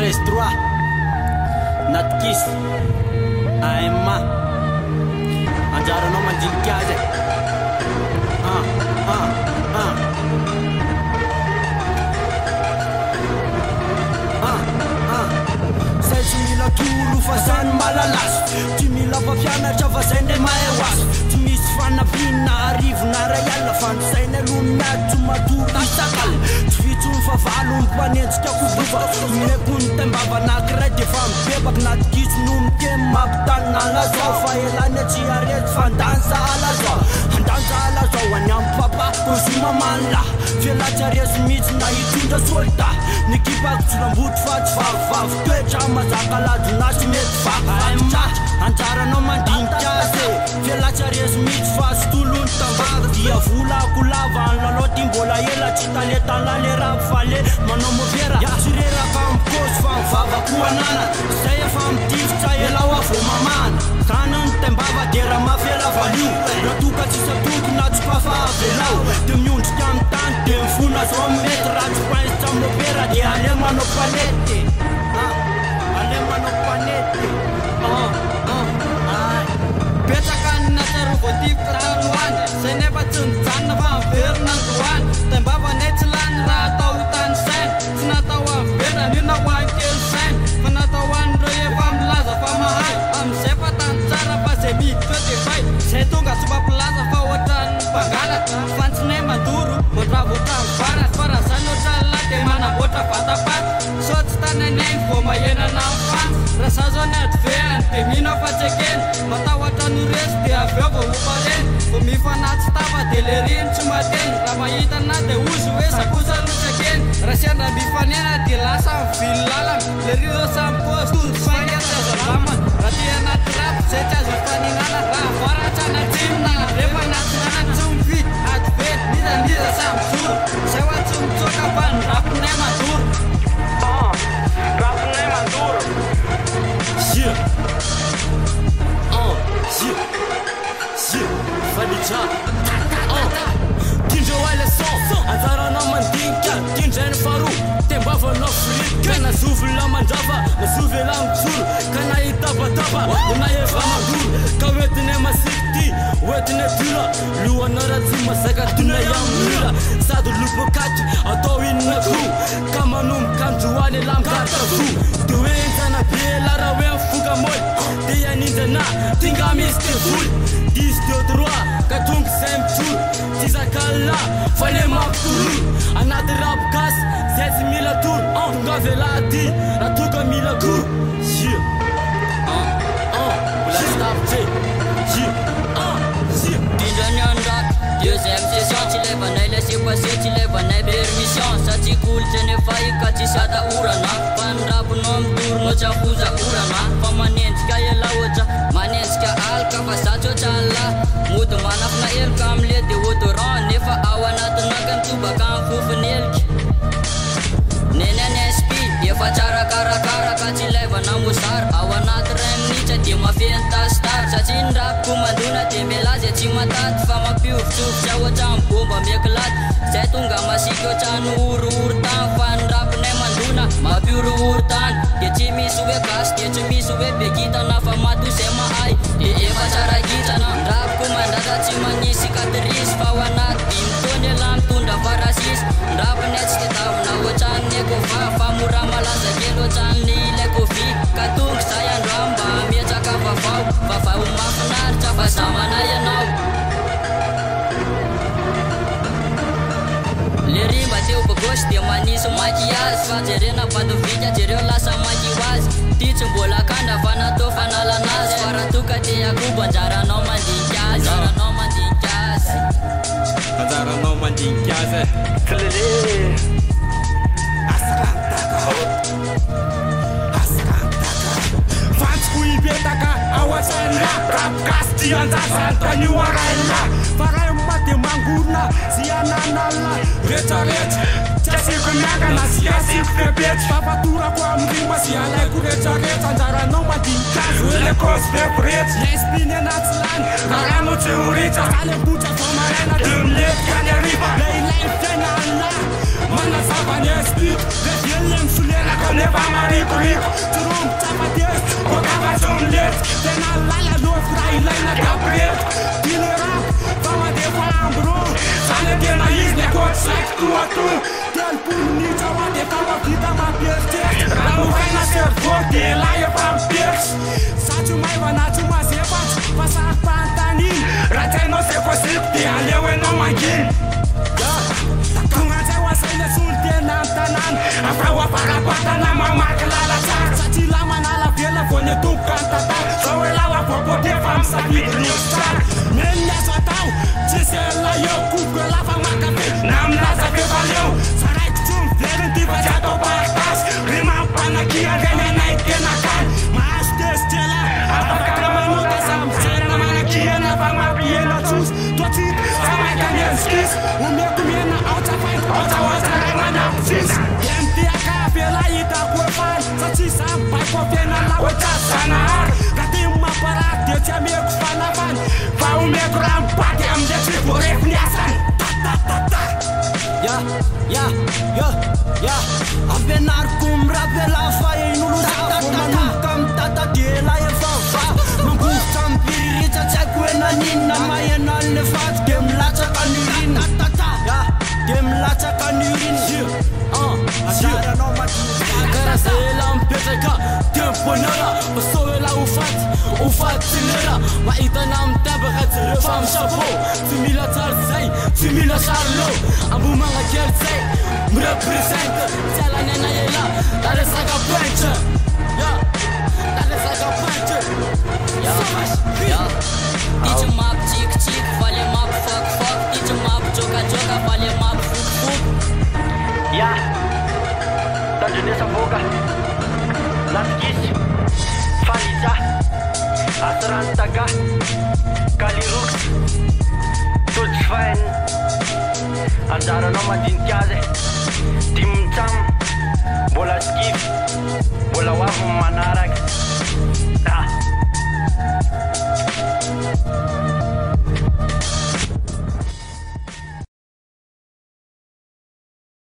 13-3 Natkis AMA anjaranao mandinika azy Sai tsy mila tolo fa zany malalasy Tsy mila mpampianatra fa zay ndray mahay hoazy Tsy misy fanampiana arivona ray alina fa ny sainy aloha miady tsy matory isakala Tsy vitsony fa valo ny mpanenjika kodofa Meko ny tembava anankiray de fa mibebaka natikitso no mikemy mampitanina alazao Fa elany tsy arety fa ndanza alazao Andanza alazao any amin'ny papa kozima manla Fialatsy aresy mihitsy na hitondra solda Ny kipako tsolamboto fa tsy vavivavy toetra mazaka ladonasy mety vavivavitra Anjaranao mandinika azy Fialatsy aresy mihitsy fa sy tolony tambava Dia volako lava ny lalaoty mbola ela Tsy taletala le raha fale manao mavera Tsy reraka mikosy fa mivavako anana Zay efa mitifitra ela ho avô mamana Zany ny tembava de raha mafela valio Raha toka tsy satoko na tsy pafa avelao De miondrika amin'ny tany de mifona zao mety Raha tsy paisitra amin'ny opera de alemanao panety Alemanao panety Betsaka ny nasarovoatifika tanoany Zay nefa tsy nijanona fa miverina androany Tembava ne tsy lany raha atao tany sainy Tsy natao amivera mino ho any kely sainy Fa natao an'ireo efa milaza fa mahay Amizay fa tany tsara fa zay miditra de fay Zay tonga tsy mampilaza fa ohatran'ny mpangalatra Fantsinay mandoro mandravotra mivara Fa raha zany oatra lahy de manamboatra vatapata So tsy tananay vao mahenana mifany Raha za zao ny adveany de mino fa tsy ekeny Matahotra no resy de avy eo vao hopareny Vao mifanatsy tafa de le riny tsy mateny Raha mahitana de ozy hoe sakosa no tsy ekeny Raha sendra mifanena de lasa mivily lalana Le riro samy pôsy tolo fainga tsy azo lamana Raha ty anaty rapo zay tsy azo ifaninana Raha varatra anatsimina rehefa natsinana tsy mividy adveny Nizaniza samy zoro Zay hoa tsy mitsoka fa ny raponay mandoro Raponay mandoro Fadija Tindreo leçon Anjaranao mandinika Tindray ny faroa Tembavanao frika Na zovy la mandrava Na zovy la mitsoro Ka na hitabataba Na efa mandoro Ka oetinay masikity Oetinay dura Lohanao raha tsy mazaka tonay amira Sady lopokatry Atao inona ko Ka manomboka androany la mkarta vo De hoe enjana be la raha hoe mifoka moly De ianinjana Tinga misy te voly 10-2-3 Ka tonga zay mitsoro Tsy zakala Fa le mampitoro Anaty rapogasy Zay tsy mila toro Tonga velady Raha tonga mila koro Tindrany andrato Deuxième session tsy levanay laissé passer Tsy levanay permission Satria kolotry nefa ika tsy sata orana Fa ny raponao mitorona tsy afoza orana Fa manenjika ela oatra Manenjika alika fa zatsy oatra lahy Mody manafina elika amle de odoran Nefa ao anatinaka nitobaka amin'ny fofony elika NNSP efa tsara karakara Ka tsy levana mosara Ao anaty ray minitra de mafeny tasitary Satria ny rapoko mandona de melazy tsy mataty Fa mampiovitsovitra oatra amin'ny bomba miakilaty Zay tonga masika oatrany oro-oro-tany Fa ny raponay mandona mampioro-oro-tany De tsy misy hoe gasy de tsy misy hoe bekitana Fa mato zay mahay de efa tsara kitana Rapoko mandrata tsy manisy katrisy Fa ao anaty dimy taony ela mitondra farasisy Raponay tsy tetavina oatrany ekova Fa mora malaza kely oatrany lekovi Ka tonga zay andro mba miatraka vavao Vavao mafinaritra fa zamana ianao Le rimba teo bagosy de manisy maquillage Fa jerena badovika jereo lasa maquillage Ty tsy mbola kanda fa natao fanalanazy Fa raha toka te akobo anjaranao mandinika azy Anjaranao mandinika azy Anjaranao mandinika azy Klele Vantsiko ipetaka ao an-tsaina Rapogasy ty anjazany tanio araina Fa ray mady mangorona Zy ananalina Rehetrarehetra Tsy asiko miangana sy asiko bebetsy Fapatorako amin'ny rima sy alaiko rehetrarehetra Anjaranao mandinika azy hoe le cause beboretsy Lesbiny anaty lany Marano tsy horitra Salembotra vao maraina De miletika ny ariva Le ilainy fiainana Manazava Vanespito, revelem sulena Kanefa mariko-riko Turum tapates, botava somlet Tena lala lofra ilaina gabriet Dile rap, vama de fambro Sale tena izne kot sak tu Tel puni chawa de kama vida ma pieste Ramu kaina ser forte, la e fam piex Sachu mai vanachu ma sepat, pasa pantanin Ratai no se posipti, alewe no mangin Afawa para patana mama kelala sak Sachi lama nala vela vonye tukan tata Sawe lawa popo de fam sabi riostar Menya sotau Jise la yo kukwe la fama kafe Nam la sabi valeu Sarai kuchum veren tiba jato partas Rima panakia gane naik kenakan Mas testela Apaka kama nuta sam Sena manakia na fama piena chus Tochit sama kanyen skis Umye kumiena auta fight Auta wasa remana sis Pela ida kuefan Sachi sampai ko pena la wata sanar Kati maparat dia jami ku fanavan Vau me grampat am de tripore fniasan Ya Avenar kum rabela fai nulu sa Manukam tata de la e fa Mangusam pirita chakwena nina mayena le fat Dem lacha kanurin Dem lacha kanurin Asara no Agora selam petreka tempo nara Basoela ufat sinera Ma ita nam tabagat refam shapo Tumila tarzay, tumila charlo Ambu mga kertzay, mrepresenta Tela nena yela, dale saga pancha Dale saga pancha DJ map chick chick, vale map fuck fuck DJ map joga joga, vale map fuck fuck Tanjunesa boga Laskis Faliza Asrantaga Kalirux Tutsvain Anjara no madintiaze Timcham Bola skif Bola wahum manarag